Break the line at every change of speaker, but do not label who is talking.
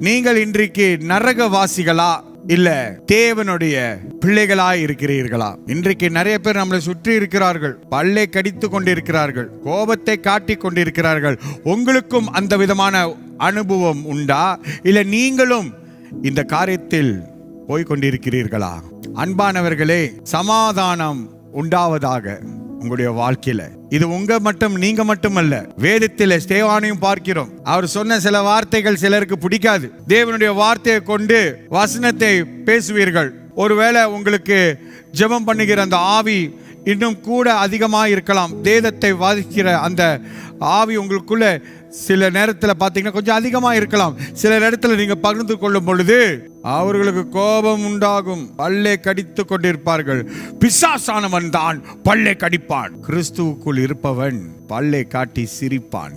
நீங்கள் இன்றைக்கு நரகவாசிகளா இல்ல தேவனுடைய பிள்ளைகளா இருக்கிறீர்களா? இன்றைக்கு நிறைய பேர் நம்மளை சுற்றி இருக்கிறார்கள், பல்லை கடித்து கொண்டிருக்கிறார்கள், கோபத்தை காட்டி கொண்டிருக்கிறார்கள். உங்களுக்கும் அந்த விதமான அனுபவம் உண்டா? இல்ல நீங்களும் இந்த காரியத்தில் போய்கொண்டிருக்கிறீர்களா? அன்பானவர்களே, சமாதானம் உண்டாவதாக உங்களுடைய வாழ்க்கையில. இது நீங்க மட்டுமல்ல, வேதத்தில் ஸ்தேவானையும் பார்க்கிறோம். அவர் சொன்ன சில வார்த்தைகள் சிலருக்கு பிடிக்காது. தேவனுடைய வார்த்தையை கொண்டு வசனத்தை பேசுவீர்கள். ஒருவேளை உங்களுக்கு ஜெபம் பண்ணுகிற அந்த ஆவி இன்னும் கூட அதிகமாக இருக்கலாம். வேதத்தை வாசிக்கிற அந்த ஆவி உங்களுக்குள்ள சில நேரத்தில் பார்த்தீங்கன்னா கொஞ்சம் அதிகமாக இருக்கலாம். சில நேரத்தில் நீங்க பகிர்ந்து கொள்ளும் பொழுது அவர்களுக்கு கோபம் உண்டாகும், பல்லை கடித்து கொண்டிருப்பார்கள். பிசாசானவன் தான் பல்லை கடிப்பான், கிறிஸ்துவுக்குள் இருப்பவன் பல்லை காட்டி சிரிப்பான்.